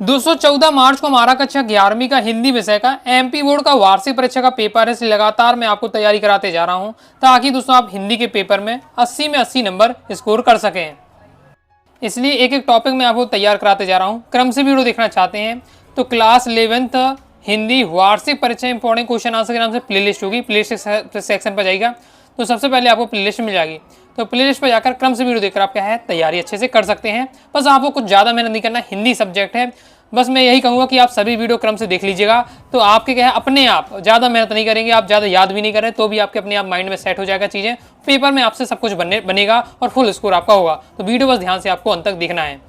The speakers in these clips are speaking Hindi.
214 मार्च को हमारा कक्षा 11वीं का हिंदी विषय का एमपी बोर्ड का वार्षिक परीक्षा का पेपर है। इसलिए लगातार मैं आपको तैयारी कराते जा रहा हूं ताकि दोस्तों आप हिंदी के पेपर में 80 में 80 नंबर स्कोर कर सकें। इसलिए एक एक टॉपिक में आपको तैयार कराते जा रहा हूं। क्रम से वीडियो देखना चाहते हैं तो क्लास 11th हिंदी वार्षिक परीक्षा इंपॉर्टेंट क्वेश्चन आंसर के नाम से प्लेलिस्ट होगी। प्लेलिस्ट सेक्शन पर जाएगा तो सबसे पहले आपको प्लेलिस्ट मिल जाएगी। तो प्लेलिस्ट पर जाकर क्रम से वीडियो देखकर आप क्या है तैयारी अच्छे से कर सकते हैं। बस आपको कुछ ज़्यादा मेहनत नहीं करना, हिंदी सब्जेक्ट है। बस मैं यही कहूँगा कि आप सभी वीडियो क्रम से देख लीजिएगा तो आपके क्या है अपने आप ज़्यादा मेहनत नहीं करेंगे, आप ज़्यादा याद भी नहीं करें तो भी आपके अपने आप माइंड में सेट हो जाएगा चीज़ें। पेपर में आपसे सब कुछ बनेगा और फुल स्कोर आपका होगा। तो वीडियो बस ध्यान से आपको अंत तक देखना है।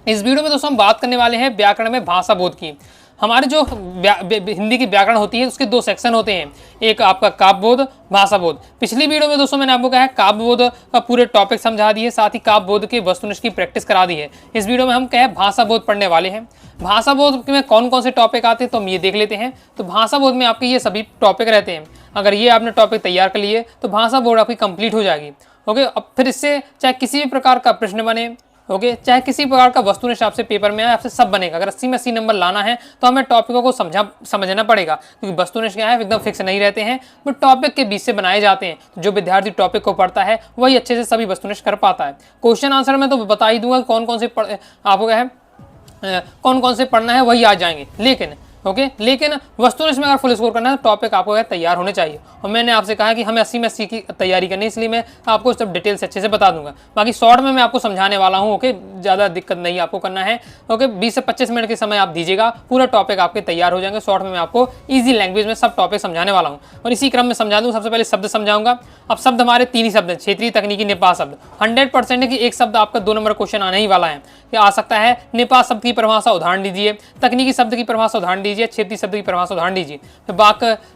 इस वीडियो में दोस्तों हम बात करने वाले हैं व्याकरण में भाषा बोध की। हमारे जो हिंदी की व्याकरण होती है उसके दो सेक्शन होते हैं, एक आपका काव्य बोध, भाषा बोध। पिछली वीडियो में दोस्तों मैंने आपको कहा है काव्य बोध का पूरे टॉपिक समझा दिए, साथ ही काव्य बोध के वस्तुनिष्ठ की प्रैक्टिस करा दी है। इस वीडियो में हम क्या है भाषा बोध पढ़ने वाले हैं। भाषा बोध में कौन कौन से टॉपिक आते हैं तो हम ये देख लेते हैं। तो भाषा बोध में आपके ये सभी टॉपिक रहते हैं। अगर ये आपने टॉपिक तैयार कर लिए तो भाषा बोध आपकी कंप्लीट हो जाएगी। ओके, अब फिर इससे चाहे किसी भी प्रकार का प्रश्न बने, ओके, चाहे किसी प्रकार का वस्तुनिष्ठ आपसे पेपर में आए, आपसे सब बनेगा। अगर 80 में 80 नंबर लाना है तो हमें टॉपिकों को समझना पड़ेगा, क्योंकि वस्तुनिष्ठ क्या है एकदम फिक्स नहीं रहते हैं, वो टॉपिक के बीच से बनाए जाते हैं। तो जो विद्यार्थी टॉपिक को पढ़ता है वही अच्छे से सभी वस्तुनिष्ठ कर पाता है। क्वेश्चन आंसर में तो बता ही दूंगा कौन कौन से आपको क्या है कौन कौन से पढ़ना है वही आ जाएंगे, लेकिन वस्तुनिष्ठ में अगर फुल स्कोर करना है तो टॉपिक आपको तैयार होने चाहिए। और मैंने आपसे कहा कि हमें 80 में 80 की तैयारी करनी है, इसलिए मैं आपको सब डिटेल से अच्छे से बता दूंगा। बाकी शॉर्ट में मैं आपको समझाने वाला हूँ। ओके, ज़्यादा दिक्कत नहीं आपको करना है। ओके, 20 से 25 मिनट के समय आप दीजिएगा, पूरा टॉपिक आपके तैयार हो जाएंगे। शॉर्ट में मैं आपको ईजी लैंग्वेज में सब टॉपिक समझाने वाला हूँ और इसी क्रम में समझा दूँ। सबसे पहले शब्द समझाऊंगा। अब शब्द हमारे 3 ही शब्द हैं, क्षेत्रीय, तकनीकी, निपात शब्द। 100% है कि एक शब्द आपका 2 नंबर क्वेश्चन आने ही वाला है। क्या आ सकता है? निपात शब्द की परिभाषा उदाहरण दीजिए, तकनीकी शब्द की परिभाषा उदाहरण दीजिए, क्षेत्रीय शब्द की परिभाषा उदाहरण दीजिए।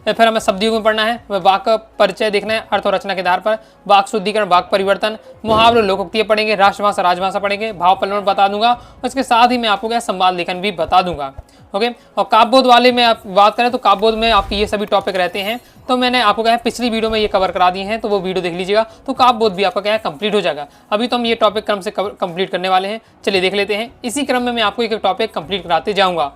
फिर हमें शब्द युग्म में पढ़ना है, वाक्य का परिचय देखना है, अर्थ और रचना के आधार पर, वाक्य शुद्धिकरण, वाक्य परिवर्तन, मुहावरे, लोकोक्तियां पढ़ेंगे, राष्ट्रभाषा, राजभाषा पढ़ेंगे, भाव परिवर्तन बता दूंगा और इसके साथ ही मैं आपको क्या संवाद लेखन भी बता दूंगा। ओके, और काव्यबोध वाले में आप बात करें तो काव्यबोध में आपके ये सभी टॉपिक रहते हैं। तो मैंने आपको क्या है पिछली वीडियो में ये कवर करा दिए हैं, तो वो वीडियो देख लीजिएगा तो काव्यबोध भी आपका क्या है कंप्लीट हो जाएगा। अभी तो हम ये टॉपिक क्रम से कंप्लीट करने वाले हैं, चलिए देख लेते हैं। इसी क्रम में मैं आपको एक टॉपिक कंप्लीट कराते जाऊंगा।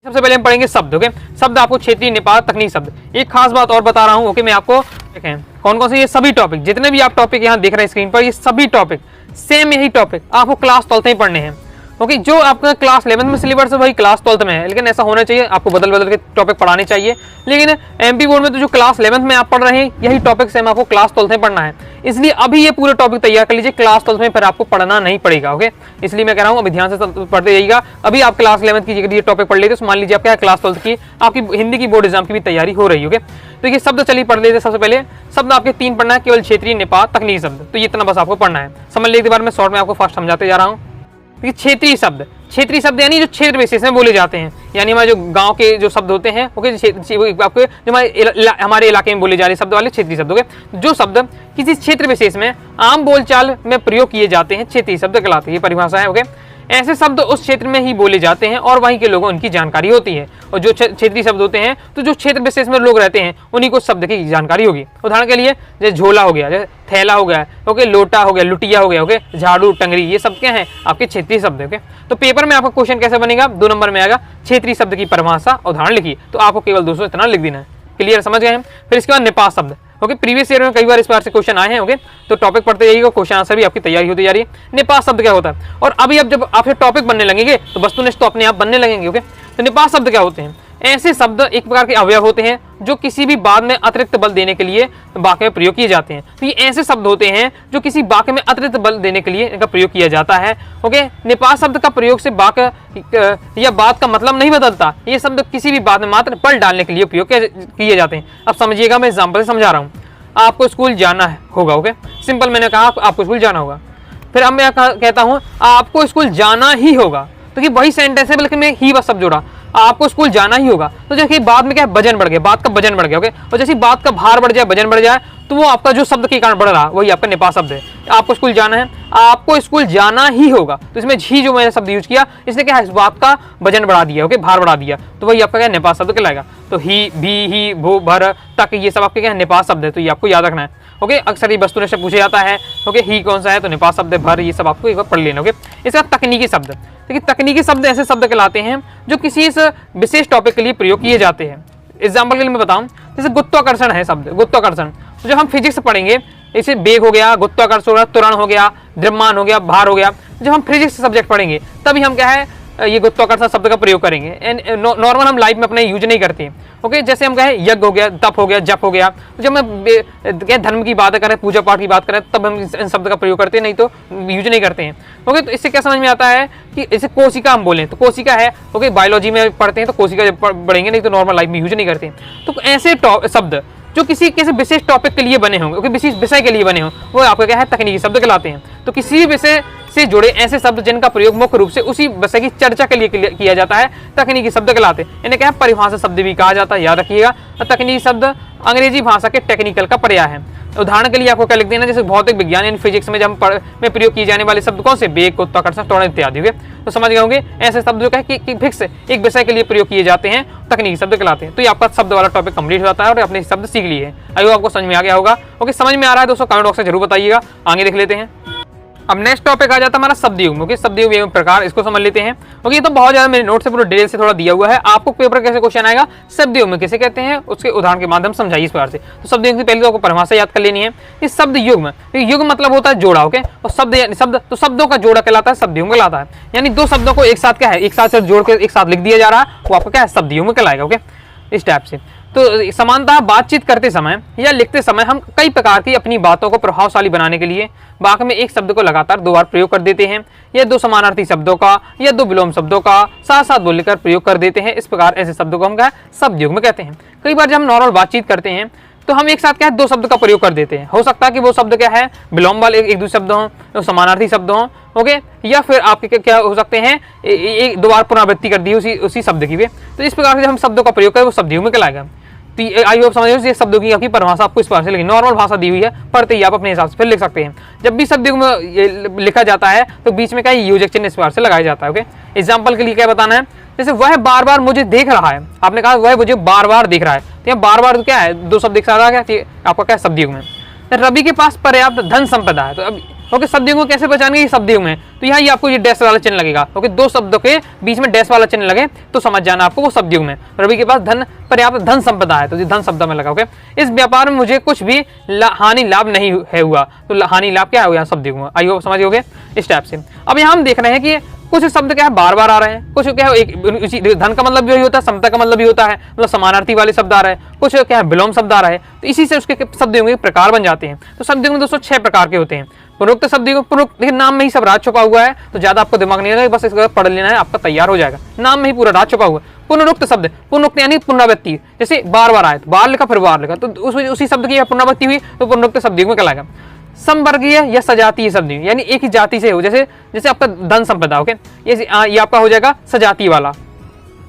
सबसे पहले हम पढ़ेंगे शब्द। ओके, शब्द आपको क्षेत्रीय, निपात, तकनीकी शब्द। एक खास बात और बता रहा हूँ। ओके, मैं आपको देखें कौन कौन से ये सभी टॉपिक, जितने भी आप टॉपिक यहाँ देख रहे हैं स्क्रीन पर, ये सभी टॉपिक सेम यही टॉपिक आपको क्लास 12 में पढ़ने हैं। ओके, जो आपका क्लास 11 में सिलेबस है वही क्लास 12 में है, लेकिन ऐसा होना चाहिए आपको बदल बदल के टॉपिक पढ़ाने चाहिए। लेकिन एमपी बोर्ड में तो जो क्लास 11 में आप पढ़ रहे हैं यही टॉपिक सेम आपको क्लास 12 में पढ़ना है। इसलिए अभी ये पूरे टॉपिक तैयार कर लीजिए, क्लास 12 में फिर आपको पढ़ना नहीं पड़ेगा। ओके, इसलिए मैं कह रहा हूँ अभी ध्यान से पढ़ते जाइएगा। अभी आप क्लास 11 की ये टॉपिक पढ़ लेते तो मान लीजिए आप क्या क्लास 12 की आपकी हिंदी की बोर्ड एग्जाम की भी तैयारी हो रही है। तो ये शब्द चलिए पढ़ लेते। सबसे पहले शब्द आपके 3 पढ़ना है, केवल क्षेत्रीय, निपात, तकनीकी शब्द। तो ये इतना बस आपको पढ़ना है। समझ लीजिए, एक बार मैं शॉर्ट में आपको फास्ट समझाते जा रहा हूँ। क्षेत्रीय शब्द, क्षेत्रीय शब्द यानी जो क्षेत्र विशेष में बोले जाते हैं, यानी हमारे जो गांव के जो शब्द होते हैं। ओके, आपके जो हमारे इलाके में बोले जा रहे शब्द वाले क्षेत्रीय शब्द। ओके, जो शब्द किसी क्षेत्र विशेष में आम बोलचाल में प्रयोग किए जाते हैं क्षेत्रीय शब्द कहलाते हैं। ये परिभाषा है। ओके, ऐसे शब्द उस क्षेत्र में ही बोले जाते हैं और वहीं के लोगों उनकी जानकारी होती है। और जो क्षेत्रीय शब्द होते हैं तो जो क्षेत्र विशेष में लोग रहते हैं उन्हीं को शब्द की जानकारी होगी। उदाहरण के लिए जैसे झोला हो गया, जैसे थैला हो गया, ओके, लोटा हो गया, लुटिया हो गया, ओके, झाड़ू, टंगरी, ये सब क्या है आपके क्षेत्रीय शब्द। ओके, तो पेपर में आपका क्वेश्चन कैसे बनेगा? 2 नंबर में आएगा क्षेत्रीय शब्द की परिभाषा उदाहरण लिखिए। तो आपको केवल 200 इतना लिख देना है। क्लियर, समझ गए हम? फिर इसके बाद निपात शब्द। ओके, प्रीवियस ईयर में कई बार इस बार से क्वेश्चन आए हैं। ओके, तो टॉपिक पढ़ते जाइएगा, क्वेश्चन आंसर भी आपकी तैयारी होती जा रही है। निपात शब्द क्या होता है? और अभी अब जब आपसे टॉपिक बनने लगेंगे तो वस्तुनिष्ठ तो अपने आप बनने लगेंगे। ओके, तो निपात शब्द क्या होते हैं? ऐसे शब्द एक प्रकार के अवयव होते हैं जो किसी भी बात में अतिरिक्त बल देने के लिए वाक्य में प्रयोग किए जाते हैं। तो ये ऐसे शब्द होते हैं जो किसी वाक्य में अतिरिक्त बल देने के लिए इनका प्रयोग किया जाता है। ओके, निपात शब्द का प्रयोग से वाक्य या बात का मतलब नहीं बदलता। ये शब्द किसी भी बात में मात्र बल डालने के लिए उपयोग किए जाते हैं। अब समझिएगा, मैं एग्जाम्पल से समझा रहा हूँ। आपको स्कूल जाना होगा। ओके, सिंपल, मैंने कहा आपको स्कूल जाना होगा। फिर अब मैं कहता हूँ आपको स्कूल जाना ही होगा, तो कि वही सेंटेंस है बल्कि मैं ही बस शब्द जोड़ा, आपको स्कूल जाना ही होगा। तो जैसे बाद में क्या है वजन बढ़ गया, बात का वजन बढ़ गया। ओके, और जैसे बात का भार बढ़ जाए, वजन बढ़ जाए, तो वो आपका जो शब्द के कारण बढ़ रहा वही आपका नेपाल शब्द है। आपको स्कूल जाना है, आपको स्कूल जाना ही होगा, तो इसमें झी जो मैंने शब्द यूज किया इसने क्या है, इस बात का वजन बढ़ा दिया, ओके, भार बढ़ा दिया, तो वही आपका क्या है, नेपाल शब्द कहलाएगा। तो ही, भी, ही, भू, भर, तक, ये सब आपके क्या है, नेपाल शब्द है, तो ये आपको याद रखना है। ओके, अक्सर ये वस्तु से पूछा जाता है। ओके, ही कौन सा है, तो नेपाल शब्द है, भर, ये सब आपको एक बार पढ़ लेना। ओके, इसका तकनीकी शब्द, देखिए तकनीकी शब्द ऐसे शब्द कहलाते हैं जो किसी इस विशेष टॉपिक के लिए प्रयोग किए जाते हैं। एग्जाम्पल के लिए मैं बताऊं, जैसे गुरुत्वाकर्षण है शब्द, गुरुत्वाकर्षण, तो जब हम फिजिक्स पढ़ेंगे, जैसे बेग हो गया, गुरुत्वाकर्षण हो गया, त्वरण हो गया, द्रव्यमान हो गया, भार हो गया, जब हम फिजिक्स सब्जेक्ट पढ़ेंगे तभी हम क्या है, ये गुरुत्वाकर्षण शब्द का प्रयोग करेंगे। नॉर्मल हम लाइफ में अपने यूज नहीं करते हैं। ओके, जैसे हम कहें यज्ञ हो गया, तप हो गया, जप हो गया, तो जब हम धर्म की बात करें, पूजा पाठ की बात करें, तब हम इन शब्द का प्रयोग करते हैं, नहीं तो यूज नहीं करते हैं। ओके, तो इससे क्या समझ में आता है कि इसे कोशिका हम बोलें तो कोशिका है। ओके, बायोलॉजी में पढ़ते हैं तो कोशिका पढ़ेंगे, नहीं तो नॉर्मल लाइफ में यूज नहीं करते हैं। तो ऐसे शब्द जो किसी विशेष टॉपिक के लिए बने होंगे, ओके, विशेष विषय के लिए बने हों, वो आपका क्या है, तकनीकी शब्द कहलाते हैं। तो किसी भी विषय से जुड़े ऐसे शब्द जिनका प्रयोग मुख्य रूप से उसी विषय की चर्चा के लिए किया जाता है, तकनीकी शब्द कहलाते हैं। इन्हें क्या है, परिभाषा शब्द भी कहा जाता है, याद रखिएगा। तकनीकी शब्द अंग्रेजी भाषा के टेक्निकल का पर्याय है। उदाहरण के लिए आपको क्या लिख देना, जैसे भौतिक विज्ञान यानी फिजिक्स में जब में प्रयोग किए जाने वाले शब्द कौन से, बेग, गुरुत्वाकर्षण, त्वरण इत्यादि। हुए तो समझ गए होंगे, ऐसे शब्द जो है कि फिक्स एक विषय के लिए प्रयोग किए जाते हैं, तकनीकी शब्द कहलाते हैं। तो ये आपका शब्द वाला टॉपिक कंप्लीट हो जाता है और आपने शब्द सीख लिए हैं। आई होप आपको समझ में आ गया होगा। ओके, समझ में आ रहा है दोस्तों, कमेंट बॉक्स में जरूर बताइएगा। आगे देख लेते हैं। अब नेक्स्ट टॉपिक आ जाता है हमारा शब्द युग्म। ओके, शब्द युग्म एवं प्रकार, इसको समझ लेते हैं। ओके, ये तो बहुत ज्यादा मेरे नोट से पूरा डिटेल से थोड़ा दिया हुआ है। आपको पेपर कैसे क्वेश्चन आएगा, शब्द युग्म किसे कहते हैं, उसके उदाहरण के माध्यम समझाइए इस प्रकार से। तो शब्द युग्म से पहले तो आपको परिभाषा याद कर लेनी है। इस शब्द युग्म, युग्म मतलब होता है जोड़ा। ओके, और शब्द तो शब्दों का जोड़ा कहलाता है, शब्द युग्म कहलाता है। यानी दो शब्दों को एक साथ क्या है, एक साथ से जोड़ के एक साथ लिख दिया जा रहा है, वो आपका क्या है, शब्द युग्म कहलाएगा। ओके, इस टाइप से। तो समानतः बातचीत करते समय या लिखते समय हम कई प्रकार की अपनी बातों को प्रभावशाली बनाने के लिए वाक्य में एक शब्द को लगातार दो बार प्रयोग कर देते हैं, या दो समानार्थी शब्दों का या दो विलोम शब्दों का साथ साथ बोलकर प्रयोग कर देते हैं। इस प्रकार ऐसे शब्दों को हम क्या शब्द युग्म कहते हैं। कई बार जब हम नॉर्मल बातचीत करते हैं तो हम एक साथ क्या है, दो शब्द का प्रयोग कर देते हैं। हो सकता है कि वो शब्द क्या है, विलोम वाले एक दूसरे शब्द हों, समानार्थी शब्द हों। ओके, या फिर आपके क्या हो सकते हैं, एक दो बार पुनरावृत्ति कर दी उसी शब्द की भी। तो इस प्रकार से हम शब्दों का प्रयोग करें वो शब्द युग्म कहलाएगा। तो आई होप समझ रहे हो, शब्दों की आपकी परिभाषा आपको इस प्रकार से लिखी, नॉर्मल भाषा दी हुई है, पढ़ते ही आप अपने हिसाब से फिर लिख सकते हैं। जब भी शब्द युग्म लिखा जाता है तो बीच में क्या योजक चिन्ह इस प्रकार से लगाया जाता है। ओके, एग्जाम्पल के लिए क्या बताना है, जैसे वह बार बार मुझे देख रहा है, आपने कहा वह मुझे बार बार देख रहा है, तो यहाँ बार बार क्या है, दो शब्द एक साथ आ गया, आपका क्या शब्द युग्म है। रवि के पास पर्याप्त धन संपदा है, तो अब ओके, शब्द युग्म कैसे पहचानेंगे, ये शब्द युग्म है, तो यहाँ ये आपको ये डैश वाला चिन्ह लगेगा। ओके, दो शब्दों के बीच में डैश वाला चिन्ह लगे तो समझ जाना आपको वो शब्द युग्म है। रवि के पास पर्याप्त धन संपदा है, तो ये धन शब्द में लगा। ओके, इस व्यापार में मुझे कुछ भी हानि लाभ नहीं है हुआ, तो हानि लाभ क्या है, शब्द युग्म। आई होप समझ गए इस टाइप से। अब यहाँ हम देख रहे हैं कि कुछ शब्द क्या है बार बार आ रहे हैं, कुछ क्या है एक धन का मतलब भी होता है, समता का मतलब भी होता है, मतलब समानार्थी वाले शब्द आ रहे हैं, कुछ क्या है विलोम शब्द आ रहे हैं, तो इसी से उसके शब्द युग्म के प्रकार बन जाते हैं। तो शब्द युग्म दोस्तों 6 प्रकार के होते हैं। पुनरुक्त शब्द युग्म, पुनरुक्त देखिए नाम में ही सब राज छुपा हुआ है, तो ज्यादा आपको दिमाग नहीं लगेगा, बस इसको पढ़ लेना है, आपका तैयार हो जाएगा। नाम में ही पूरा राज छुपा हुआ है। पुनरुक्त शब्द, पुनरुक्त यानी पुनरावृत्ति, जैसे बार बार आए तो बार लिखा फिर बार लिखा, तो उसी शब्द की पुनरावृत्ति हुई तो पुनरुक्त शब्द युग्म कहलाएगा। समवर्गीय या सजातीय शब्द यानी एक ही जाति से हो, जैसे आपका धन संपदा। ओके, ये आपका हो जाएगा सजातीय वाला।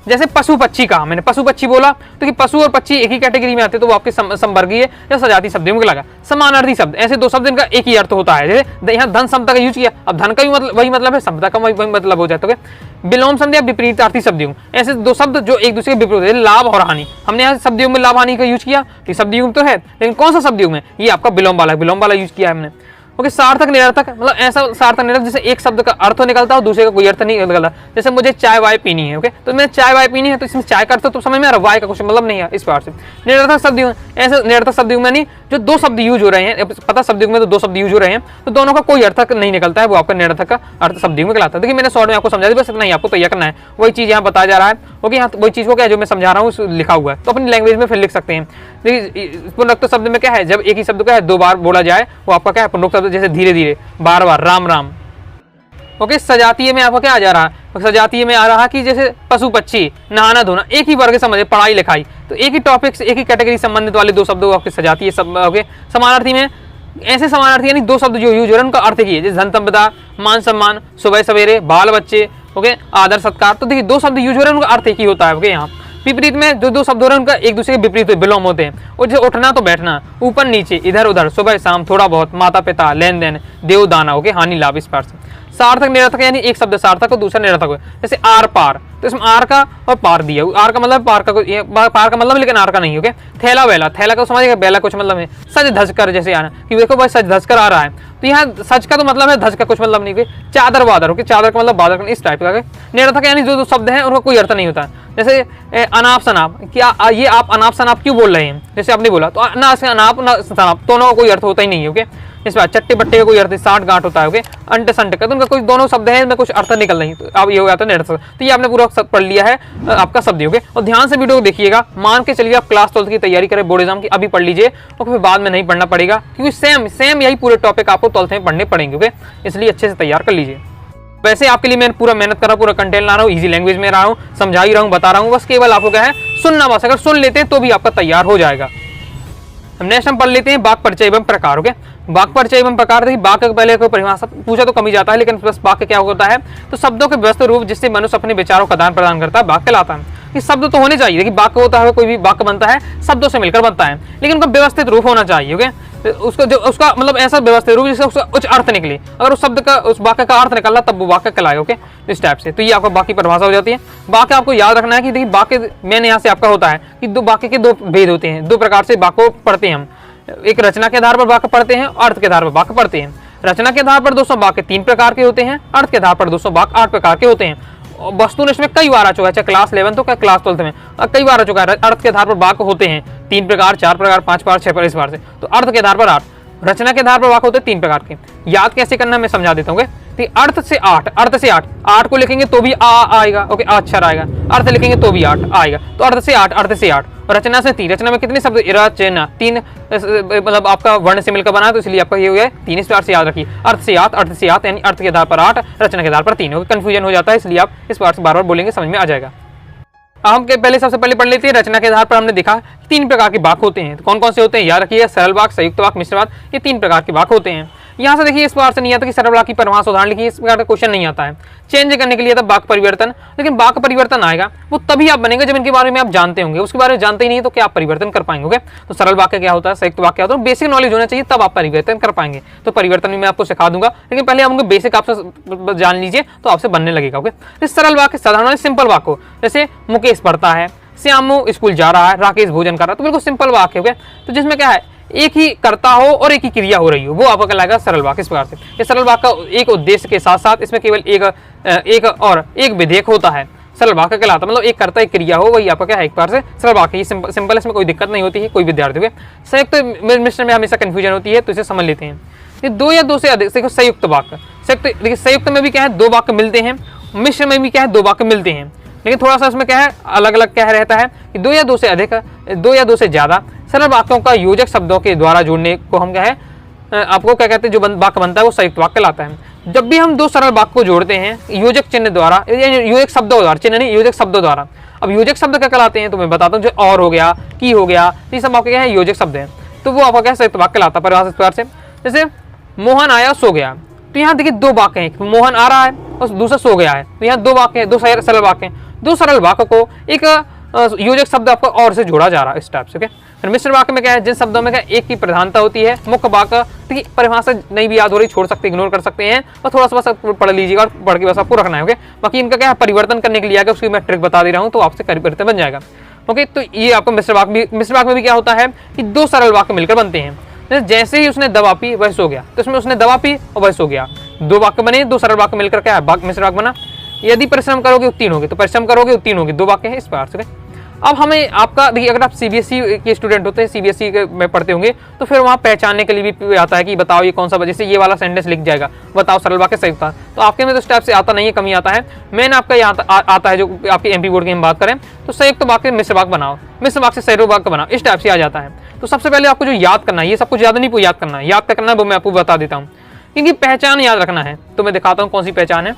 जैसे पशु पक्षी कहा, मैंने पशु पक्षी बोला तो कि पशु और पक्षी एक ही कैटेगरी में आते, तो वो आपके संवर्गीय या सजातीय शब्द में लगा। समानार्थी शब्द, ऐसे दो शब्द इनका एक ही अर्थ होता है, जैसे यहाँ धन समता का यूज किया, अब धन का भी मतलब वही मतलब है, समता का वही मतलब हो जाता है। विलोम शब्द या विपरीतार्थी शब्द, ऐसे दो शब्द जो एक दूसरे के विपरीत है, लाभ और हानि। हमने यहाँ शब्द में लाभ हानि का यूज किया, तो शब्द युग्म तो है, लेकिन कौन सा शब्द युग्म है, ये आपका विलोम वाला यूज किया है हमने। ओके, सार्थक निरर्थक, मतलब ऐसा सार्थक निरर्थक जैसे एक शब्द का अर्थ निकलता है और दूसरे का कोई अर्थ नहीं निकलता। जैसे मुझे चाय वाय पीनी है, ओके, तो मैंने चाय वाय पीनी है, तो इसमें चाय का अर्थ तो समझ में आ रहा, वाय का कुछ मतलब नहीं है। इस प्रकार से निरर्थक शब्द, ऐसे निरर्थक शब्द यानी जो दो शब्द यूज हो रहे हैं, पता शब्द में तो दो शब्द यूज हो रहे हैं, तो दोनों का कोई अर्थ नहीं निकलता है, वो आपका निरर्थक का अर्थ शब्द में कहलाता है। देखिए मैंने शॉर्ट में आपको समझा दिया, बस इतना ही आपको तैयार करना है, वही चीज यहाँ बताया जा रहा है। ओके, यहाँ वही चीज को क्या जो मैं समझा रहा हूँ लिखा हुआ है, तो अपनी लैंग्वेज में फिर लिख सकते हैं। देखिए पुनरुक्त शब्द में क्या है, जब एक ही शब्द का है दो बार बोला जाए, वो आपका क्या है पुनरुक्त शब्द, जैसे धीरे धीरे बार बार राम राम। ओके, सजातीय में आपका क्या आ जा रहा है, सजातीय में आ रहा कि जैसे पशु पक्षी, नहाना धोना, एक ही वर्ग समझे, पढ़ाई लिखाई, तो एक ही टॉपिक से एक ही कैटेगरी संबंधित वाले दो शब्द आपके सजातीय शब्द। ओके, समानार्थी में ऐसे समानार्थी यानी दो शब्द जो यूज हो रहे हैं उनका अर्थ की है, जैसे धन संपदा, मान सम्मान, सुबह सवेरे, बाल बच्चे, ओके, आदर सत्कार, तो देखिए दो शब्द यूज हो रहे हैं उनका अर्थ एक ही होता है। ओके, यहाँ विपरीत में जो दो शब्द हो रहे हैं उनका एक दूसरे के विपरीत विलोम होते हैं। और जैसे उठना तो बैठना, ऊपर नीचे, इधर उधर, सुबह शाम, थोड़ा बहुत, माता पिता, लेन देन, देव दाना, ओके, हानि लाभ, इस पार से। सार्थक निरर्थक यानी एक शब्द सार्थक और दूसरा निरर्थक हो, जैसे आर पार, तो इसमें आर का और पार दिया, आर का मतलब पार का मतलब लेकिन आर का नहीं, ओके। थैला वेला, थैला का समझिएगा, बेला कुछ मतलब है सज धज कर, जैसे आना कि देखो भाई सज धज कर आ रहा है, तो यहाँ सज का तो मतलब है, धज का कुछ मतलब नहीं। चादर वादर, ओके, चादर का मतलब बादर, इस टाइप का। निरर्थक यानी जो शब्द है उनका कोई अर्थ नहीं होता। जैसे अनाप शनाप, क्या ये आप अनाप शनाप क्यों बोल रहे हैं, जैसे आपने बोला, तो ना से अनाप ना शनाप, दोनों का कोई अर्थ होता ही नहीं है, ओके। इस बार चट्टे बट्टे का कोई अर्थ, साठ गांठ होता है, ओके। अंट संट का, तो उनका कोई दोनों शब्द है, इनमें कुछ अर्थ निकल नहीं, तो अब ये हो जाता है निरर्थक। तो ये आपने पूरा पढ़ लिया है आपका शब्द, ओके। और ध्यान से वीडियो को देखिएगा, मान के चलिए आप क्लास 12 की तैयारी करें, बोर्ड एग्जाम की, अभी पढ़ लीजिए, और फिर बाद में नहीं पढ़ना पड़ेगा, क्योंकि सेम यही पूरे टॉपिक आपको 12th में पढ़ने पड़ेंगे, ओके। इसलिए अच्छे से तैयार कर लीजिए। वैसे आपके लिए मैं पूरा मेहनत कर रहा हूँ, पूरा कंटेंट ला रहा हूँ, इजी लैंग्वेज में रहा हूँ, समझा ही रहा हूँ, बता रहा हूँ, बस केवल आपको क्या है सुनना, बस अगर सुन लेते हैं तो भी आपका तैयार हो जाएगा। हम नेक्स्ट हम पढ़ लेते हैं वाक्य परिचय एवं प्रकार, ओके। वाक्य परिचय एवं प्रकार, देखिए वाक्य के पहले कोई परिभाषा पूछा तो कम ही जाता है, लेकिन बस वाक्य क्या होता है, तो शब्दों के व्यवस्थित रूप जिससे मनुष्य अपने विचारों का आदान प्रदान करता है, वाक्य लाता है। कि शब्द तो होने चाहिए, देखिए वाक्य होता है, कोई भी वाक्य बनता है शब्दों से मिलकर बनता है, लेकिन उनका व्यवस्थित रूप होना चाहिए, ओके। उसका जो उसका मतलब ऐसा व्यवस्थित रूप जिससे उसका उच्च अर्थ निकले, अगर उस शब्द का उस वाक्य का अर्थ निकला तब वो वाक्य कहलाएगा, ओके, इस टाइप से। तो ये आपका वाक्य परिभाषा हो जाती है। वाक्य आपको याद रखना है कि देखिए वाक्य मेन यहाँ से आपका होता है कि दो वाक्य के दो भेद होते हैं, दो प्रकार से वाक्य पढ़ते हैं हम। एक रचना के आधार पर वाक्य पढ़ते हैं, अर्थ के आधार पर वाक्य पढ़ते हैं। रचना के आधार पर दोस्तों वाक्य 3 प्रकार के होते हैं, अर्थ के आधार पर दोस्तों वाक्य 8 प्रकार के होते हैं। वस्तुन इसमें कई बार आ चुका है, चाहे क्लास 11 तो क्या क्लास 12 में कई बार आ चुका है। अर्थ के आधार पर वाक्य होते हैं 3 प्रकार, 4 प्रकार, 5 प्रकार, 6 प्रकार, इस बार से। तो अर्थ के आधार पर 8, रचना के आधार पर वाक्य होते हैं 3 प्रकार के। याद कैसे करना मैं समझा देता हूँ। अर्थ से 8, अर्थ से 8 को लिखेंगे तो भी आएगा, ओके, अक्षर आएगा। अर्थ लिखेंगे तो भी 8 आएगा, तो अर्थ से 8, अर्थ से 8। और रचना से 3, रचना में कितने शब्द, रचना 3 मतलब आपका वर्ण से मिलकर बना, तो इसलिए आपका ये हो गया 3, इस बार से याद रखिए। अर्थ से 8, अर्थ से 8 यानी अर्थ के आधार पर 8, रचना के आधार पर 3, ओके। कंफ्यूजन हो जाता है, इसलिए आप इस बार से बार बार बोलेंगे, समझ में आ जाएगा। हम पहले सबसे पहले पढ़ लेते हैं रचना के आधार पर। हमने देखा 3 प्रकार के वाक्य होते हैं, तो कौन कौन से होते हैं याद रखिए, सरल वाक्य, संयुक्त वाक्य, मिश्र वाक्य, ये 3 प्रकार के वाक्य होते हैं। यहाँ से देखिए इस बार से नहीं आता कि सरल वाक्य की परिभाषा उदाहरण लिखिए, इस प्रकार का क्वेश्चन नहीं आता है। चेंज करने के लिए तब वाक्य परिवर्तन, लेकिन वाक्य परिवर्तन आएगा वो तभी आप बनेंगे जब इनके बारे में आप जानते होंगे। उसके बारे में जानते ही नहीं तो क्या आप परिवर्तन कर पाएंगे। तो सरल वाक्य क्या होता है, संयुक्त वाक्य क्या होता है, बेसिक नॉलेज होना चाहिए, तब आप परिवर्तन कर पाएंगे। तो परिवर्तन भी मैं आपको सिखा दूंगा, लेकिन पहले आप उनको बेसिक आपसे जान लीजिए तो आपसे बनने लगेगा, ओके। सरल वाक्य साधारण सिंपल वाक्य हो, जैसे मुकेश पढ़ता है, श्यामू स्कूल जा रहा है, राकेश भोजन कर रहा है, तो बिल्कुल सिंपल वाक्य हो गया। तो जिसमें क्या है, एक ही कर्ता हो और एक ही क्रिया हो रही हो, वो आपका कहलाएगा सरल वाक्य। इस प्रकार से ये सरल वाक्य का एक उद्देश्य के साथ साथ इसमें केवल एक विधेयक होता है, सरल वाक्य कहलाता, मतलब एक कर्ता एक क्रिया हो, वही आपका क्या है एक बार से सरल वाक्य। ये सिंपल, इसमें कोई दिक्कत नहीं होती है कोई विद्यार्थी को। संयुक्त मिश्रण में हमेशा कंफ्यूजन होती है, तो इसे समझ लेते हैं। ये 2 या 2 से अधिक संयुक्त वाक्य, देखिए संयुक्त में भी क्या है 2 वाक्य मिलते हैं, मिश्र में भी क्या है 2 वाक्य मिलते हैं, लेकिन थोड़ा सा इसमें क्या है अलग अलग क्या रहता है कि 2 या 2 से अधिक, 2 या 2 से ज्यादा सरल वाक्यों का योजक शब्दों के द्वारा जोड़ने को हम क्या है आपको क्या कहते हैं, जो वाक्य बनता है वो संयुक्त वाक्य लाता है। जब भी हम 2 सरल वाक्य को जोड़ते हैं योजक चिन्ह द्वारा, योजक शब्दों द्वारा, चिन्ह नहीं योजक शब्दों द्वारा। अब योजक शब्द क्या कहलाते हैं तो मैं बताता हूँ, जो और हो गया, की हो गया, ये सब आपके क्या है योजक शब्द है, तो वो आपका क्या संयुक्त वाक्य लाता है। परिभाषा इस प्रकार से, जैसे मोहन आया सो गया, तो यहाँ देखिए 2 वाक्य हैं, मोहन आ रहा है और दूसरा सो गया है, तो यहाँ 2 वाक्य हैं, 2 सरल वाक्य हैं। 2 सरल वाक्य को एक योजक शब्द आपको और से जोड़ा जा रहा है इस टाइप से, ओके। फिर मिश्र वाक्य में क्या है, जिन शब्दों में क्या एक की प्रधानता होती है, मुख्य वाक्य की परिभाषा नहीं भी याद हो रही, छोड़ सकते, इग्नोर कर सकते हैं, और थोड़ा सा बस पढ़ लीजिएगा और पढ़ के बस आपको रखना है, ओके। बाकी इनका क्या है परिवर्तन करने के लिए आगे उसकी मैं ट्रिक बता दे रहा हूँ, तो आपसे परिवर्तन बन जाएगा, ओके। तो ये आपको मिश्र वाक्य में भी क्या होता है कि 2 सरल वाक्य मिलकर बनते हैं। जैसे ही उसने दवा पी वह सो गया, तो इसमें उसने दवा पी और वह सो गया, 2 वाक्य बने, 2 सरल वाक्य मिलकर क्या है मिश्र वाक्य बना। यदि परिश्रम करोगे उत्तीर्ण होगे, तो परिश्रम करोगे उत्तीर्ण होगे, 2 वाक्य है इस प्रकार से। अब हमें आपका देखिए, अगर आप सीबीएसई के स्टूडेंट होते हैं, सीबीएसई में पढ़ते होंगे, तो फिर वहाँ पहचानने के लिए भी आता है कि बताओ ये कौन सा, जैसे ये वाला सेंटेंस लिख जाएगा, बताओ सरल वाक्य संयुक्त वाक्य, तो आपके में तो इस टाइप से आता नहीं है, कमी आता है। मैंने आपका यहाँ आता है, जो आपके एमपी बोर्ड की हम बात करें, तो संयुक्त वाक्य मिश्र वाक्य बनाओ, मिश्र वाक्य से सरल वाक्य बनाओ, इस टाइप से आ जाता है। तो सबसे पहले आपको जो याद करना है, ये सब कुछ याद नहीं याद करना है, याद करना है वो मैं आपको बता देता हूँ, क्योंकि पहचान याद रखना है। तो मैं दिखाता हूँ कौन सी पहचान है,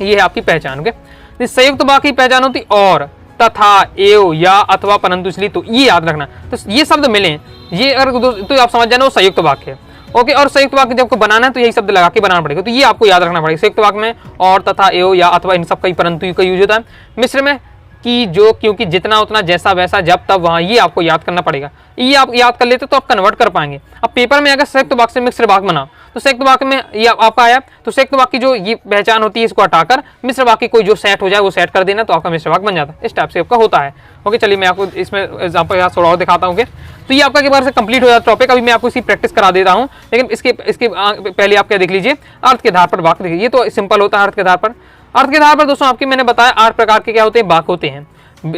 ये है आपकी पहचान, ओके। संयुक्त वाक्य की पहचान होती और, तथा, एव, या, अथवा, परंतु, इसलिए, तो ये याद रखना। तो ये शब्द मिले, ये अगर तो आप समझ जाना वो संयुक्त वाक्य है, ओके। और संयुक्त वाक्य जब आपको बनाना है तो यही शब्द लगा के बनाना पड़ेगा, तो ये आपको याद रखना पड़ेगा। संयुक्त वाक्य में और, तथा, एव, या, अथवा इन सब का परंतु का यूज होता है। मिश्र में कि जो क्योंकि जितना उतना जैसा वैसा जब तब वहाँ, ये आपको याद करना पड़ेगा। ये आप याद कर लेते तो आप कन्वर्ट कर पाएंगे। अब पेपर में अगर संयुक्त वाक्य से मिश्र वाक्य बनाओ तो संयुक्त वाक्य में ये आपका आया तो संयुक्त वाक्य की जो ये पहचान होती है इसको हटाकर मिश्र वाक्य कोई जो सेट हो जाए वो सेट कर देना, तो आपका मिश्र वाक्य बन जाता है। इस टाइप से आपका होता है। ओके, चलिए मैं आपको इसमें एग्जाम्पल थोड़ा और दिखाता हूँ। तो ये आपका के बार से कंप्लीट हो जाता टॉपिक। अभी मैं आपको इसी प्रैक्टिस करा देता हूँ, लेकिन इसके पहले आप क्या देख लीजिए, अर्थ के आधार पर वाक्य देखिए। ये तो सिंपल होता है अर्थ के आधार पर। अर्थ के आधार पर दोस्तों आपके मैंने बताया 8 प्रकार के क्या होते हैं, वाक्य होते हैं।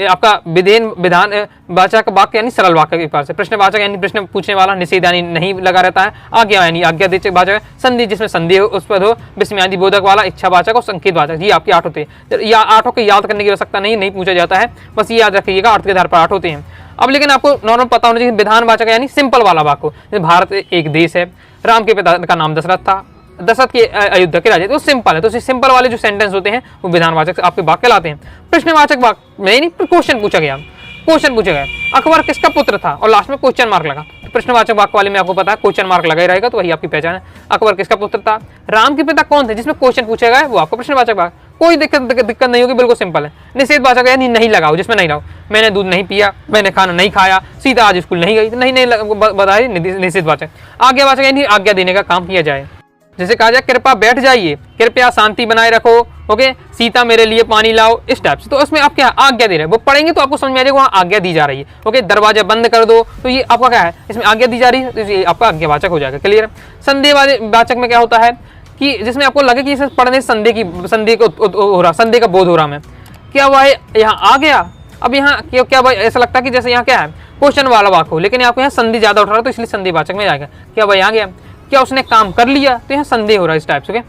आपका विधान वाचक वाक्य यानी सरल वाक्य के पास से, प्रश्नवाचक यानी प्रश्न पूछने वाला, निषेध यानी नहीं लगा रहता है, आज्ञा यानी आज्ञा वाचक, संधि जिसमें संधि हो उस पर हो, विस्मयादि बोधक वाला, इच्छा वाचक और संकेत वाचक। ये आपके 8 होते हैं। या 8 को याद करने की आवश्यकता नहीं पूछा जाता है, बस ये याद रखिएगा अर्थ के आधार पर 8 होते हैं। अब लेकिन आपको नॉर्मल पता होना चाहिए विधान वाचक यानी सिंपल वाला वाक्य, जैसे भारत एक देश है, राम के पिता का नाम दशरथ था, दशरथ के अयोध्या के राजा, तो सिंपल है। तो सिंपल वाले जो सेंटेंस होते हैं वो विधानवाचक आपके वाक्य लाते हैं। प्रश्नवाचक वाक्य में नहीं, क्वेश्चन पूछा गया, अकबर किसका पुत्र था और लास्ट में क्वेश्चन मार्क लगा। तो प्रश्नवाचक वाक्य वाले में आपको पता है क्वेश्चन मार्क लगा ही रहेगा, तो वही आपकी पहचान है। अकबर किसका पुत्र था, राम के पिता कौन थे, जिसमें क्वेश्चन पूछा गया है वो आपका प्रश्नवाचक वाक्य। कोई दिक्कत नहीं होगी, बिल्कुल सिंपल है। निषेधवाचक यानी नहीं लगाओ, जिसमें नहीं लगाओ, मैंने दूध नहीं पिया, मैंने खाना नहीं खाया, सीता आज स्कूल नहीं गई, नहीं बताइए निषेधवाचक। आज्ञावाचक यानी आज्ञा देने का काम किया जाए, जैसे कहा जाए कृपया बैठ जाइए, कृपया शांति बनाए रखो, ओके, सीता मेरे लिए पानी लाओ, इस टाइप से। तो उसमें आप क्या आज्ञा दे रहे हैं, वो पढ़ेंगे तो आपको समझ में आ जाएगा वहाँ आज्ञा दी जा रही है। ओके, दरवाजा बंद कर दो, तो ये आपका क्या है, इसमें आज्ञा दी जा रही है, तो ये आपका आज्ञावाचक हो जाएगा। क्लियर। संदेहवाचक में क्या होता है कि जिसमें आपको लगे कि इसे पढ़ने संदेह का बोध हो रहा है, क्या वह यहाँ आ गया। अब यहाँ क्या भाई ऐसा लगता है कि जैसे यहाँ क्या है क्वेश्चन वाला वाक्य हो, लेकिन आपको यहाँ संधि ज्यादा उठ रहा है तो इसलिए संदेहवाचक में जाएगा। क्या भाई आ गया, क्या उसने काम कर लिया, तो यहाँ संदेह हो रहा है, इस टाइप से।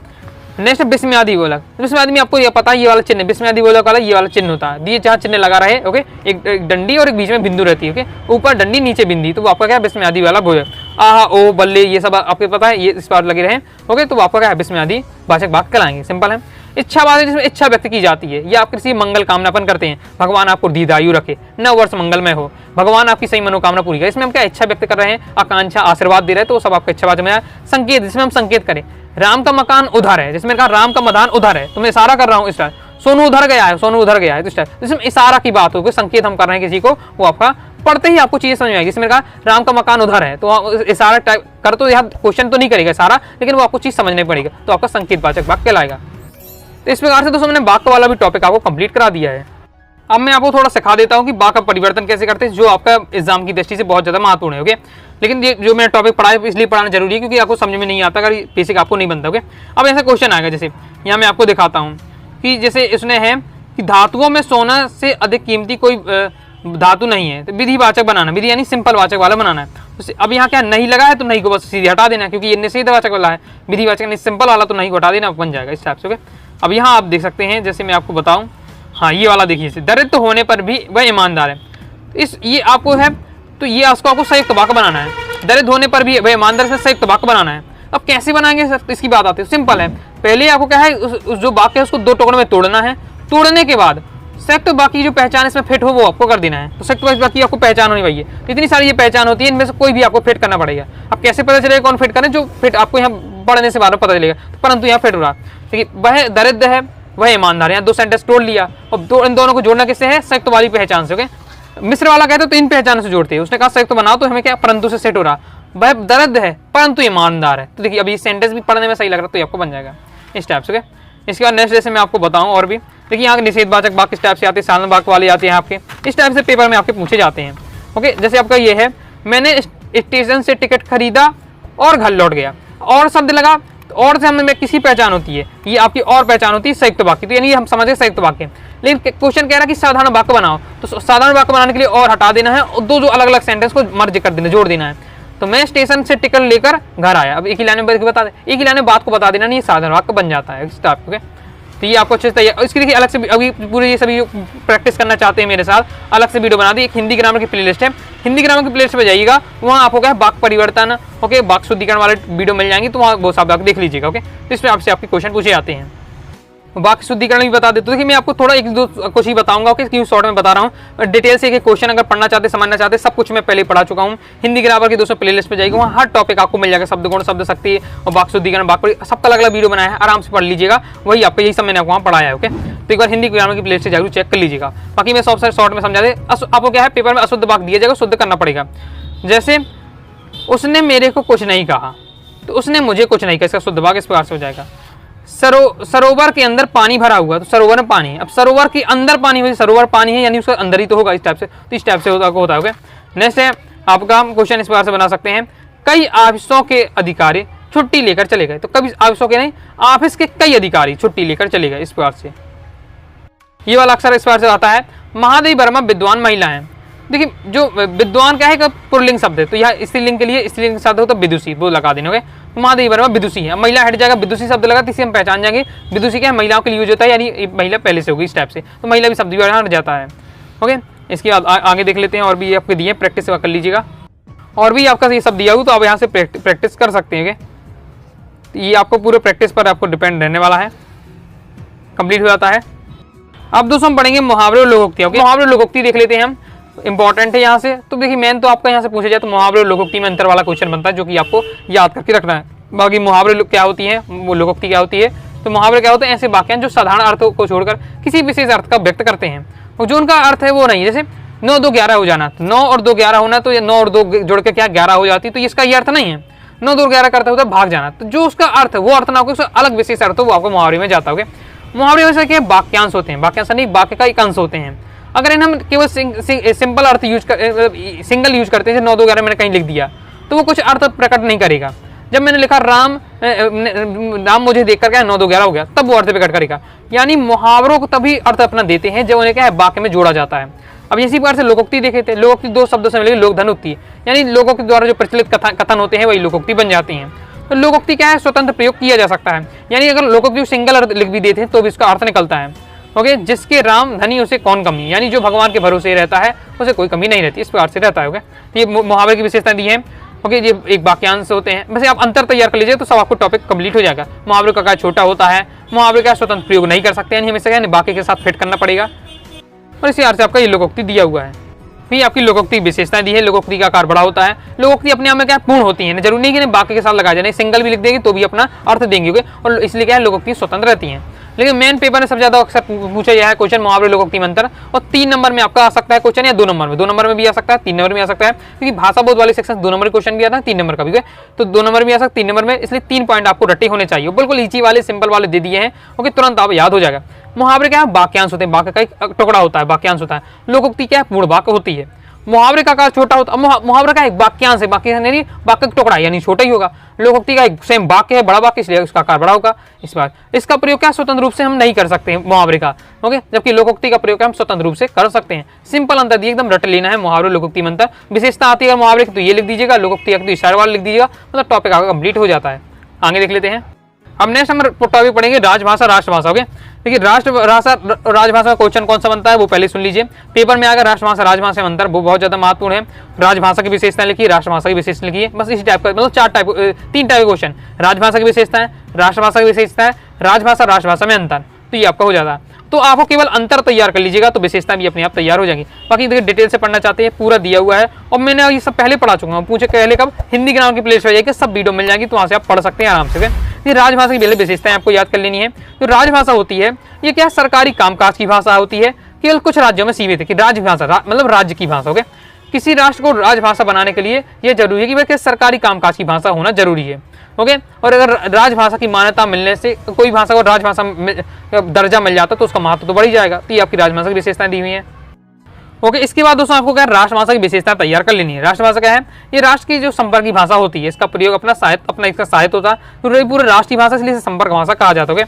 नेक्स्ट विस्मयादि बोलक। विस्मयादि में आपको ये पता है ये वाला चिन्ह, विस्मयादि बोलक वाला ये वाला चिन्ह होता है, ये जहाँ चिन्ह लगा रहे, ओके, एक डंडी और एक बीच में बिंदु रहती है, ओके, ऊपर डंडी नीचे बिंदी, तो वो आपका क्या है विस्मयादि वाला बोलक। आहा ओ बल्ले ये सब आपको पता है, ये इस बार लगे रहे, ओके, तो आपका क्या है विस्मयादि वाचक वाक्य कहलाएंगे। सिंपल है। इच्छा वाचक जिसमें इच्छा व्यक्त की जाती है, ये आप किसी मंगल कामनापन करते हैं, भगवान आपको दीर्घायु रखे, 9 वर्ष मंगलमय हो, भगवान आपकी सही मनोकामना पूरी करे, इसमें हम क्या इच्छा व्यक्त कर रहे हैं, आकांक्षा आशीर्वाद दे रहे हैं, तो सब आपका इच्छावाचक में आया। संकेत जिसमें हम संकेत करें, राम का मकान उधर है, जिसमें कहा राम का मैदान उधर है, तो मैं इशारा कर रहा हूँ, इस टाइप सोनू उधर गया है, सोनू उधर गया है, तो इस टाइप जिसमें इशारा की बात हो, संकेत हम कर रहे हैं किसी को, वो आपका पढ़ते ही आपको चीजें समझ में आएगी। इसमें कहा राम का मकान उधर है, तो इशारा टाइप कर, तो यहाँ क्वेश्चन तो नहीं करेगा इशारा, लेकिन वो आपको चीज समझने पड़ेगा, तो आपका संकेत वाचक वाक्य कहलाएगा। तो इस प्रकार से दोस्तों मैंने वाक्य वाला भी टॉपिक आपको कंप्लीट करा दिया है। अब मैं आपको थोड़ा सिखा देता हूँ कि वाक्य परिवर्तन कैसे करते हैं, जो आपका एग्जाम की दृष्टि से बहुत ज्यादा महत्वपूर्ण है। ओके, लेकिन ये जो मैंने टॉपिक पढ़ा है इसलिए पढ़ाना जरूरी है क्योंकि आपको समझ में नहीं आता अगर बेसिक आपको नहीं बनता। ओके, अब ऐसा क्वेश्चन आएगा, जैसे यहाँ मैं आपको दिखाता हूँ कि जैसे इसने है कि धातुओं में सोना से अधिक कीमती कोई धातु नहीं है, तो विधिवाचक बनाना, विधि यानी सिंपल वाचक वाला बनाना है। तो अब यहाँ क्या नहीं लगा है, तो नहीं को बस सीधे हटा देना, क्योंकि ये निषेधवाचक वाला है, विधिवाचक यानी सिंपल वाला, तो नहीं को हटा देना, बन जाएगा इस टाइप से। ओके, अब यहाँ आप देख सकते हैं, जैसे मैं आपको बताऊं, हाँ ये वाला देखिए, दरिद्र होने पर भी वह ईमानदार है, इस ये आपको है, तो ये आपको संयुक्त वाक्य बनाना है, दरिद्र होने पर भी वह ईमानदार से संयुक्त वाक्य बनाना है। अब कैसे बनाएंगे सर, इसकी बात आती है, सिंपल है। पहले आपको क्या है उस जो वाक्य है उसको 2 टुकड़ों में तोड़ना है, तोड़ने के बाद संयुक्त वाक्य की जो पहचान इसमें फिट हो वो आपको कर देना है। तो संयुक्त वाक्य की आपको पहचान होनी चाहिए, इतनी सारी ये पहचान होती है, इनमें से कोई भी आपको फिट करना पड़ेगा। अब कैसे पता चलेगा कौन फिट करें, जो फिट आपको यहाँ पढ़ने से बाद में पता चलेगा, परंतु यहाँ फिट हो रहा है, वह दरिद्र है वह ईमानदार है, यहाँ 2 सेंटेंस तोड़ लिया, और इन दोनों को जोड़ना किससे है, संयुक्त वाली पहचान से। ओके, मिश्र वाला कहते तो इन पहचान से जोड़ते हैं, उसने कहा संयुक्त बनाओ, तो हमें क्या परंतु से सेट हो रहा, वह दरिद्र है परंतु ईमानदार है। तो देखिए अब ये सेंटेंस भी पढ़ने में सही लग रहा है, तो ये आपको बन जाएगा इस टाइप से। इसके बाद नेक्स्ट जैसे मैं आपको बताऊं और भी, देखिए यहाँ निषेधवाचक वाक्य इस टाइप से आते हैं, साधारण वाक्य वाले आते हैं आपके, इस टाइप से पेपर में आपके पूछे जाते हैं। ओके, जैसे आपका ये है, मैंने स्टेशन से टिकट खरीदा और घर लौट गया, और शब्द लगा, और से हमें किसी पहचान होती है, ये आपकी और पहचान होती है संयुक्त वाक्य, तो यानी हम समझे संयुक्त वाक्य। लेकिन क्वेश्चन कह रहा है कि साधारण वाक्य बनाओ, तो साधारण वाक्य बनाने के लिए और हटा देना है, और 2 जो अलग अलग सेंटेंस को मर्ज कर देना, जोड़ देना है। तो मैं स्टेशन से टिकट लेकर घर आया, अब एक ही लाइन में बता दे, एक ही लाइन में बात को बता देना, नहीं साधारण वाक्य बन जाता है इस टाइप। ओके, तो ये आपको अच्छे से तैयार, इसके देखिए अलग से अभी पूरे ये सभी प्रैक्टिस करना चाहते हैं मेरे साथ, अलग से वीडियो बना दी, एक हिंदी ग्रामर की प्लेलिस्ट है, हिंदी ग्रामर की प्लेलिस्ट पे जाइएगा, वहाँ आपको क्या है वाक्य परिवर्तन, ओके, वाक्य शुद्धिकरण वाले वीडियो मिल जाएंगे, तो वहाँ वो सब आप देख लीजिएगा। ओके, तो इसमें आपसे आपके क्वेश्चन पूछे जाते हैं, वाक्य शुद्धिकरण भी बता देते। तो देखिए मैं आपको थोड़ा 1-2 कुछ ही बताऊंगा, ओके, क्यों शॉर्ट में बता रहा हूँ, डिटेल से एक क्वेश्चन अगर पढ़ना चाहते समझना चाहते सब कुछ मैं पहले पढ़ा चुका हूँ। हिंदी ग्रामर की दोस्तों प्लेलिस्ट पे जाएगा, वहाँ हर टॉपिक आपको मिल जाएगा, शब्द गुण, शब्द शक्ति और वाक्य शुद्धिकरण, वाक्य सबका अलग अलग वीडियो बनाया है, आराम से पढ़ लीजिएगा, वही आपको यही सब मैंने वहाँ पढ़ाया है। ओके, तो एक बार हिंदी ग्रामर की प्लेलिस्ट से जरूर चेक कर लीजिएगा। बाकी मैं सब शॉर्ट में समझा दे। आपको क्या है, पेपर में अशुद्ध वाक्य दिया जाएगा, शुद्ध करना पड़ेगा। जैसे उसने मेरे को कुछ नहीं कहा, तो उसने मुझे कुछ नहीं कहा, इसका शुद्ध वाक्य इस प्रकार से हो जाएगा। सरोवर के अंदर पानी भरा हुआ, तो सरोवर में पानी है। अब सरोवर के अंदर पानी हो, सरोवर पानी है यानी उसके अंदर ही तो होगा, इस टाइप से, तो इस टाइप से होता है। नेक्स्ट है आपका क्वेश्चन इस प्रकार से बना सकते हैं, कई ऑफिसों के अधिकारी छुट्टी लेकर चले गए। तो कभी ऑफिसों के नहीं, ऑफिस के कई अधिकारी छुट्टी लेकर चले गए, इस प्रकार से। ये वाला अक्सर इस प्रकार से आता है, महादेवी वर्मा विद्वान महिला है। देखिए जो विद्वान क्या है, पुल्लिंग शब्द है, तो यह स्त्रीलिंग के लिए स्त्रीलिंग शब्द हो तो विदुषी, वो लगा देंगे। तो महादेवी वर्मा विदुषी है, महिला हट जाएगा, विदुषी शब्द लगा, तो इसे हम पहचान जाएंगे विदुषी क्या है, महिलाओं के लिए यूज होता है, यानी महिला पहले से होगी, इस टाइप से, तो महिला भी शब्द भी हट जाता है। ओके, इसके बाद आगे देख लेते हैं, और भी आपके दिए, प्रैक्टिस कर लीजिएगा। और भी आपका ये सब दिया हुआ, तो आप यहाँ से प्रैक्टिस कर सकते हैं। ये आपको पूरे प्रैक्टिस पर आपको डिपेंड रहने वाला है, कंप्लीट हो जाता है। अब दोस्तों हम पढ़ेंगे मुहावरे और लोकोक्ति। मुहावरे और लोकोक्ति देख लेते हैं हम, इंपॉर्टेंट है यहाँ से। तो देखिए मेन तो आपका यहाँ से पूछा जाए तो मुहावरे और लोकोक्ति में अंतर वाला क्वेश्चन बनता है, जो कि आपको याद करके रखना है। बाकी मुहावरे क्या होती है, वो लोकोक्ति क्या होती है। तो मुहावरे क्या होते हैं, ऐसे वाक्यांश जो साधारण अर्थों को छोड़कर किसी विशेष अर्थ का व्यक्त करते हैं, और जो उनका अर्थ है वो नहीं। जैसे 9 2 11 हो जाना, तो 9 और 2 11 होना, तो 9 और 2 जोड़ के क्या 11 हो जाती, तो इसका ये अर्थ नहीं है। 9 2 11 करता होता है भाग जाना, तो जो उसका अर्थ है वो अर्थ ना हो, उसका अलग विशेष अर्थ हो, वो आपको मुहावरे में जाता होगा। मुहावरे में से क्या वाक्यांश होते हैं, वाक्यांश नहीं, वाक्य का एक अंश होते हैं। अगर इन हम केवल सिंपल अर्थ यूज कर, सिंगल यूज करते हैं, 9 2 11 मैंने कहीं लिख दिया, तो वो कुछ अर्थ प्रकट नहीं करेगा। जब मैंने लिखा राम मुझे देखकर क्या 9 2 11 हो गया, तब वो अर्थ प्रकट करेगा। यानी मुहावरों को तभी अर्थ अपना देते हैं जब उन्हें क्या है, वाक्य में जोड़ा जाता है। अब इसी प्रकार से लोकोक्ति देखे थे, लोकोक्ति 2 शब्दों से मिलेगी, लोक धनोक्ति, यानी लोगों के द्वारा जो प्रचलित कथन होते हैं वही लोकोक्ति बन जाती हैं। तो लोकोक्ति क्या है, स्वतंत्र प्रयोग किया जा सकता है, यानी अगर लोकोक्ति सिंगल अर्थ लिख भी देते हैं तो भी इसका अर्थ निकलता है। ओके, जिसके राम धनी उसे कौन कमी, यानी जो भगवान के भरोसे रहता है उसे कोई कमी नहीं रहती, इस प्रकार से रहता है। ओके, तो ये मुहावरे की विशेषता दी है। ओके, ये एक वाक्यांश होते हैं। वैसे आप अंतर तैयार कर लीजिए तो सब आपको टॉपिक कंप्लीट हो जाएगा। मुहावरे का छोटा होता है, मुहावरे का स्वतंत्र प्रयोग नहीं कर सकते, यानी हमेशा बाकी के साथ फिट करना पड़ेगा, और इसी अर्थ से आपका ये लोकोक्ति दिया हुआ है। फिर आपकी लोकोक्ति विशेषता दी है, लोकोक्ति का आकार बड़ा होता है। लोकोक्ति अपने आप में क्या पूर्ण होती है, जरूरी नहीं कि बाकी के साथ लगा जाए, सिंगल भी लिख देंगे तो भी अपना अर्थ देंगे, और इसलिए क्या है लोकोक्ति स्वतंत्र रहती है। लेकिन मेन पेपर में सबसे ज्यादा अक्सर पूछा गया है क्वेश्चन मुहावरे लोकोक्ति में अंतर, और 3 नंबर में आपका आ सकता है क्वेश्चन, या 2 नंबर में, 2 नंबर में भी आ सकता है, 3 नंबर में आ सकता है, क्योंकि भाषा बोध वाले सेक्शन 2 नंबर क्वेश्चन भी आता है, 3 नंबर का भी है, तो 2 नंबर में आ सकता है, 3 नंबर में, इसलिए 3 पॉइंट आपको रटे होने चाहिए। बिल्कुल इजी वाले सिंपल वाले दे दिए हैं, ओके, तुरंत आप याद हो जाएगा। मुहावरे क्या है, वाक्यांश होते हैं, वाक्य का एक टुकड़ा होता है, वाक्यांश होता है। लोकोक्ति क्या है, पूर्ण वाक्य होती है। मुहावरे का आकार छोटा होता है, मुहावरे का एक वाक्यांश है, वाक्य नहीं, वाक्य का टुकड़ा यानी छोटा ही होगा। लोकोक्ति का एक सेम वाक्य है, बड़ा वाक्य, इसलिए उसका आकार बड़ा होगा। इस बार इसका प्रयोग क्या स्वतंत्र रूप से हम नहीं कर सकते हैं मुहावरे का, ओके, जबकि लोकोक्ति का प्रयोग हम स्वतंत्र रूप से कर सकते हैं। सिंपल अंतर दिए, एकदम रट लेना है मुहावरे लोकोक्ति में अंतर। विशेषता आती है मुहावरे की तो ये लिख दीजिएगा, लोकोक्ति तो इशारे वाला लिख दीजिएगा, मतलब टॉपिक आपका कंप्लीट हो जाता है। आगे देख लेते हैं। अब नेक्स्ट हम टॉपिक पढ़ेंगे राजभाषा राष्ट्रभाषा। ओके, देखिए राजभाषा का क्वेश्चन कौन सा बनता है वो पहले सुन लीजिए। पेपर में आएगा राष्ट्रभाषा राजभाषा में अंतर, वो बहुत ज्यादा महत्वपूर्ण है। राजभाषा की विशेषता लिखिए, राष्ट्रभाषा की विशेषता लिखिए, बस इसी टाइप का, मतलब 3 टाइप के क्वेश्चन। राजभाषा की विशेषता है, राष्ट्रभाषा की विशेषता है, राजभाषा राष्ट्रभाषा में अंतर, तो ये आपका हो जाता है। तो आपको केवल अंतर तैयार कर लीजिएगा तो विशेषता भी अपने आप तैयार हो जाएगी। बाकी देखिए डिटेल से पढ़ना चाहते हैं पूरा दिया हुआ है, और मैंने ये सब पहले पढ़ा चुका हूँ। पूछे पहले कब, हिंदी ग्रामर की प्लेलिस्ट हो जाएगी, सब वीडियो मिल जाएगी, तो वहाँ से आप पढ़ सकते हैं आराम से। ये राजभाषा की पहले विशेषताएं आपको याद कर लेनी है। जो राजभाषा होती है ये क्या सरकारी कामकाज की भाषा होती है, केवल कुछ राज्यों में सीमित है कि राजभाषा मतलब राज्य की भाषा। ओके, किसी राष्ट्र को राजभाषा बनाने के लिए यह जरूरी है कि वह सरकारी कामकाज की भाषा होना जरूरी है। ओके, और अगर राजभाषा की मान्यता मिलने से कोई भाषा को राजभाषा दर्जा मिल जाता तो उसका महत्व तो बढ़ ही जाएगा। तो ये आपकी राजभाषा की विशेषताएं दी हुई है। ओके, इसके बाद दोस्तों आपको क्या राष्ट्रभाषा की विशेषता तैयार कर लेनी है। राष्ट्रभाषा क्या है, ये राष्ट्र की जो संपर्क की भाषा होती है, इसका प्रयोग अपना इसका साहित्य होता है, तो पूरे राष्ट्र की भाषा इसलिए संपर्क भाषा कहा जाता है।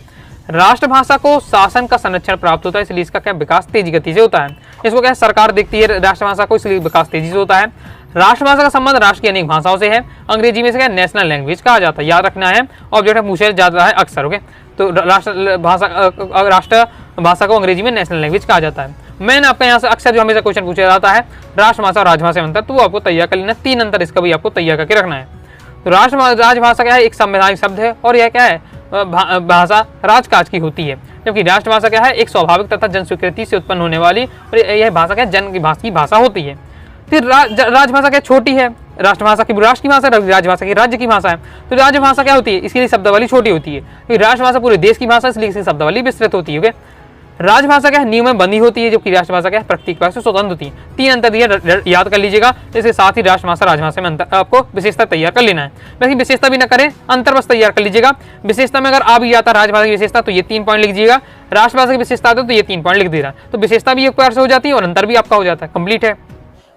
राष्ट्रभाषा को शासन का संरक्षण प्राप्त होता है, इसलिए इसका क्या विकास तेजी गति से होता है। इसको क्या सरकार देखती है राष्ट्रभाषा को, इसलिए विकास तेजी से होता है। राष्ट्रभाषा का संबंध राष्ट्र की अनेक भाषाओं से है। अंग्रेजी में से क्या नेशनल लैंग्वेज कहा जाता है, याद रखना है, ऑब्जेक्ट पूछा जाता है अक्सर। ओके, तो राष्ट्रभाषा को अंग्रेजी में नेशनल लैंग्वेज कहा जाता है। मैंने आपका यहाँ से अक्सर जो हमेशा क्वेश्चन पूछा जाता है राष्ट्रभाषा और राजभाषा में अंतर, तो वो आपको तैयार कर लेना। 3 अंतर इसका भी आपको तैयार करके रखना है। तो राजभाषा क्या है, एक संवैधानिक शब्द है, और यह क्या है भाषा राजकाज की होती है। जबकि राष्ट्रभाषा क्या है, एक स्वाभाविक तथा जन स्वीकृति से उत्पन्न होने वाली, और यह भाषा क्या जन की भाषा होती है। फिर राजभाषा क्या छोटी है, राष्ट्रभाषा की राष्ट्र की भाषा, राजभाषा की राज्य की भाषा है। तो राजभाषा क्या होती है, इसके लिए शब्दावली छोटी होती है। राष्ट्रभाषा पूरे देश की भाषा, इसलिए इसकी शब्दावली विस्तृत होती है। राजभाषा क्या है, नियम में बंधी होती है, जबकि राष्ट्रभाषा क्या है, प्रत्येक भाषा से स्वतंत्र होती है। 3 अंतर दिया, याद कर लीजिएगा। इसके साथ ही राष्ट्रभाषा राजभाषा में अंतर आपको विशेषता तैयार कर लेना है। वैसे विशेषता भी ना करें, अंतर बस तैयार कर लीजिएगा। विशेषता में अगर आ भी जाता राजभाषा की विशेषता तो ये 3 पॉइंट लिख दीजिएगा, राष्ट्रभाषा की विशेषता आती है तो ये 3 पॉइंट लिख दे रहा है। तो विशेषता भी एक प्रकार से हो जाती है और अंतर भी आपका हो जाता है, कंप्लीट है।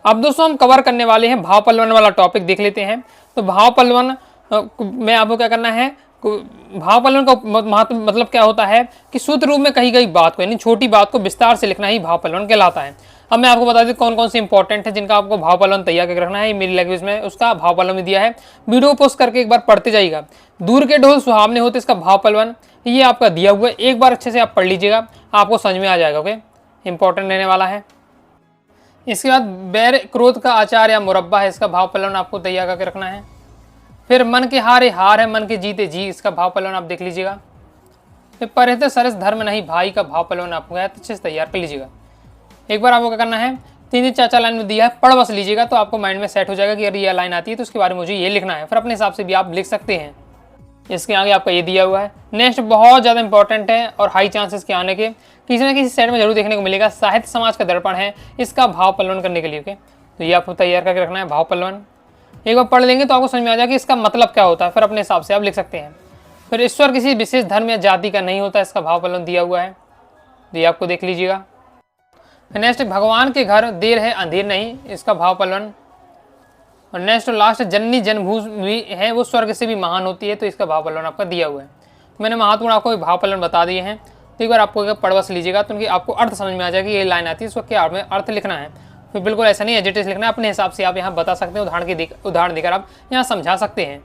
अब दोस्तों हम कवर करने वाले हैं भाव पल्लवन वाला टॉपिक देख लेते हैं। तो भाव पल्लवन में आपको क्या करना है, भाव पल्लवन का महत्व मतलब क्या होता है कि सूत्र रूप में कही गई बात को, यानी छोटी बात को विस्तार से लिखना ही भाव पल्लवन कहलाता है। अब मैं आपको बता दूं कौन कौन से इंपॉर्टेंट है जिनका आपको भाव पल्लवन तैयार करके रखना है। मेरी लैंग्वेज में उसका भाव पल्लवन दिया है, वीडियो पोस्ट करके एक बार पढ़ते जाइएगा। दूर के ढोल सुहावने होते, इसका भाव पल्लवन ये आपका दिया हुआ है, एक बार अच्छे से आप पढ़ लीजिएगा, आपको समझ में आ जाएगा। ओके, इंपॉर्टेंट रहने वाला है। इसके बाद बैर क्रोध का आचार या मुरब्बा है, इसका भाव पल्लवन आपको तैयार करके रखना है। फिर मन के हारे हार है, मन के जीते जी, इसका भाव पल्लवन आप देख लीजिएगा। फिर परहित सरस धर्म नहीं भाई का भाव पल्लवन आपको अच्छे से तैयार कर लीजिएगा। एक बार आपको क्या करना है, 3-4 लाइन में दिया है, पढ़ बस लीजिएगा तो आपको माइंड में सेट हो जाएगा कि अगर ये लाइन आती है तो उसके बारे में मुझे ये लिखना है। फिर अपने हिसाब से भी आप लिख सकते हैं। इसके आगे आपका ये दिया हुआ है। नेक्स्ट बहुत ज़्यादा इंपॉर्टेंट है और हाई चांसेस के आने के किसी न किसी सेट में जरूर देखने को मिलेगा। साहित्य समाज का दर्पण है, इसका भाव पल्लवन करने के लिए। ओके, तो ये आपको तैयार करके रखना है भाव पल्लवन। एक बार पढ़ लेंगे तो आपको समझ में आ जाएगा कि इसका मतलब क्या होता है, फिर अपने हिसाब से आप लिख सकते हैं। फिर ईश्वर किसी विशेष धर्म या जाति का नहीं होता, इसका भाव पल्लवन दिया हुआ है, तो ये आपको देख लीजिएगा। फिर नेक्स्ट भगवान के घर देर है अंधेर नहीं, इसका भाव पल्लवन। और नेक्स्ट लास्ट जननी जन्मभूमि है वो स्वर्ग से भी महान होती है, तो इसका भाव पल्लवन आपका दिया हुआ है। मैंने महत्वपूर्ण आपको भाव पल्लवन बता दिए हैं, तो एक बार आपको पढ़ बस लीजिएगा तो उनकी आपको अर्थ समझ में आ जाएगा। ये लाइन आती है, इसको क्या अर्थ लिखना है। फिर बिल्कुल ऐसा नहीं एजिटेट लिखना है, अपने हिसाब से आप यहाँ बता सकते हैं, उदाहरण देकर आप यहाँ समझा सकते हैं।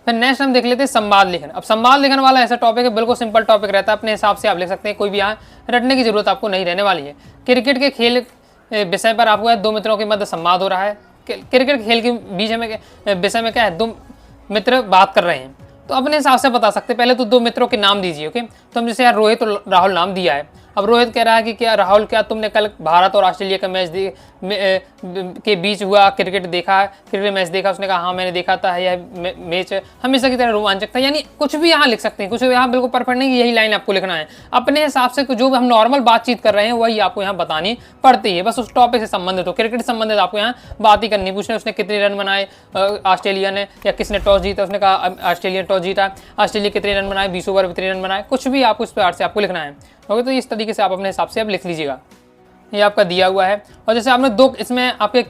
फिर नेक्स्ट हम देख लेते हैं संवाद लेखन। अब संवाद लेखन वाला ऐसा टॉपिक है, बिल्कुल सिंपल टॉपिक रहता है, अपने हिसाब से आप लिख सकते हैं, कोई भी यहाँ रटने की जरूरत आपको नहीं रहने वाली है। क्रिकेट के खेल विषय पर आपको 2 मित्रों के मध्य संवाद हो रहा है। क्रिकेट खेल के बीच में विषय में क्या है, 2 मित्र बात कर रहे हैं, तो अपने हिसाब से बता सकते हैं। पहले तो 2 मित्रों के नाम दीजिए। ओके, तो हम जैसे यार रोहित और राहुल नाम दिया है। अब रोहित कह रहा है कि क्या राहुल, क्या तुमने कल भारत और ऑस्ट्रेलिया का मैच के बीच हुआ क्रिकेट देखा, क्रिकेट मैच देखा? उसने कहा हाँ मैंने देखा था, यह मैच हमेशा की तरह रोमांचक था। यानी कुछ भी यहाँ लिख सकते हैं, कुछ भी यहाँ बिल्कुल परफेक्ट नहीं, यही लाइन आपको लिखना है अपने हिसाब से। जो हम नॉर्मल बातचीत कर रहे हैं वही आपको यहाँ बतानी पड़ती है, बस उस टॉपिक से संबंधित हो, क्रिकेट से संबंधित आपको यहाँ बात ही करनी। पूछने उसने कितने रन बनाए ऑस्ट्रेलिया ने, या किसने टॉस जीता, उसने कहा ऑस्ट्रेलिया टॉस जीता, ऑस्ट्रेलिया कितने रन बनाए, 20 ओवर में कितने रन बनाए, कुछ भी आपको इस प्रकार से आपको लिखना है। ओके, तो इस तरीके से आप अपने हिसाब से आप लिख लीजिएगा, ये आपका दिया हुआ है। और जैसे आपने 2 इसमें आपके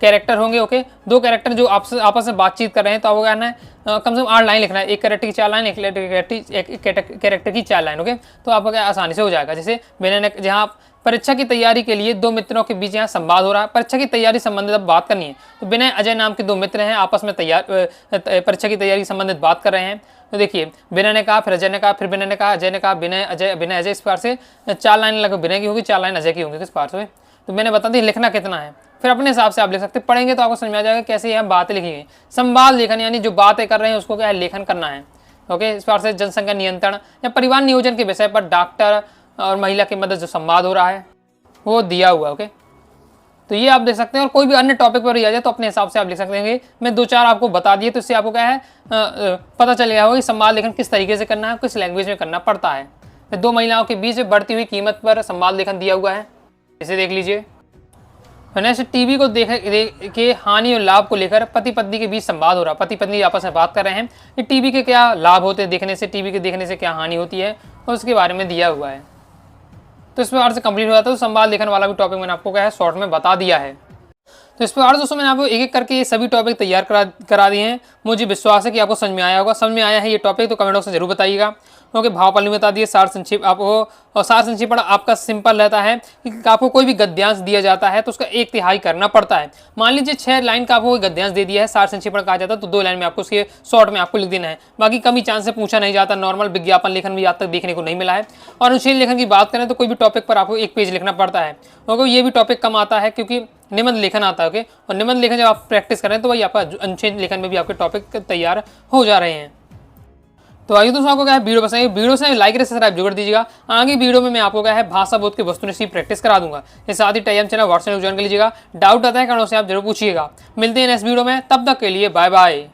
कैरेक्टर होंगे। ओके, 2 कैरेक्टर जो आपस में बातचीत कर रहे हैं, तो आपको कहना है कम से कम 8 लाइन लिखना है। एक कैरेक्टर की 4 लाइन, एक कैरेक्टर की 4 लाइन। ओके, तो आपको क्या आसानी से हो जाएगा। जैसे मैंने जहाँ परीक्षा की तैयारी के लिए 2 मित्रों के बीच यहाँ संवाद हो रहा है, परीक्षा की तैयारी संबंधित अब बात करनी है, तो विनय अजय नाम के 2 मित्र हैं, आपस में परीक्षा की तैयारी संबंधित बात कर रहे हैं। तो देखिए, विनय ने कहा, फिर अजय ने कहा, फिर विनय ने कहा, अजय ने कहा, विनय अजय, इस प्रकार से 4 लाइन लगभग विनय की होगी, 4 लाइन अजय की होंगी, किस प्रकार से। तो मैंने बता दी लिखना कितना है, फिर अपने हिसाब से आप लिख सकते हैं। पढ़ेंगे तो आपको समझ में आ जाएगा कैसे यहाँ बातें लिखी गई। संवाद लेखन यानी जो बातें कर रहे हैं उसको क्या है, लेखन करना है। ओके, इस प्रकार से जनसंख्या नियंत्रण या परिवार नियोजन के विषय पर डॉक्टर और महिला के मध्य जो संवाद हो रहा है वो दिया हुआ। ओके, तो ये आप देख सकते हैं। और कोई भी अन्य टॉपिक पर आ जाए तो अपने हिसाब से आप लिख सकते हैं। मैं 2-4 आपको बता दिए, तो इससे आपको क्या है पता चल गया होगा कि संवाद लेखन किस तरीके से करना है, किस लैंग्वेज में करना पड़ता है। फिर 2 महिलाओं के बीच बढ़ती हुई कीमत पर संवाद लेखन दिया हुआ है, इसे देख लीजिए। नेक्स्ट, टीवी को देख के हानि और लाभ को लेकर पति पत्नी के बीच संवाद हो रहा है, पति पत्नी आपस में बात कर रहे हैं कि टीवी के क्या लाभ होते हैं देखने से, टीवी के देखने से क्या हानि होती है, और उसके बारे में दिया हुआ है। तो इस प्रकार से कंप्लीट हो जाता है। तो संवाद लेखन वाला भी टॉपिक मैंने आपको क्या है शॉर्ट में बता दिया है। तो इस प्रकार दोस्तों मैंने आपको एक-एक करके ये सभी टॉपिक तैयार करा दिए हैं। मुझे विश्वास है कि आपको समझ में आया होगा। समझ में आया है ये टॉपिक तो कमेंट बॉक्स में जरूर बताइएगा, क्योंकि भाव पल्लवी बता दिए, सार संक्षेप आपको, और सार संक्षेपण आपका सिंपल रहता है कि आपको कोई भी गद्यांश दिया जाता है तो उसका 1/3 करना पड़ता है। मान लीजिए 6 लाइन का आपको गद्यांश दे दिया है, सार संक्षेपण कहा जाता है, तो 2 लाइन में आपको उसके शॉर्ट में आपको लिख देना है। बाकी कमी चांस से पूछा नहीं जाता। नॉर्मल विज्ञापन लेखन भी आज तक देखने को नहीं मिला है। और अनुच्छेद लेखन की बात करें तो कोई भी टॉपिक पर आपको 1 पेज लिखना पड़ता है, क्योंकि ये भी टॉपिक कम आता है क्योंकि निबंध लेखन आता है। ओके, और निबंध लेखन जब आप प्रैक्टिस करें तो वही आपका अनुच्छेद लेखन में भी आपके टॉपिक तैयार हो जा रहे हैं। तो आइए दोस्तों, आपको क्या है वीडियो पसंद है, वीडियो से लाइक और सब्सक्राइब जरूर दीजिएगा। आगे वीडियो में मैं आपको क्या है भाषा बोध के वस्तुनिष्ठ की प्रैक्टिस करा दूंगा। इसके साथ ही टेलीग्राम चैनल व्हाट्सएप ज्वाइन कर लीजिएगा। डाउट आता है कारणों से आप जरूर पूछिएगा। मिलते हैं नेक्स्ट वीडियो में, तब तक के लिए बाय बाय।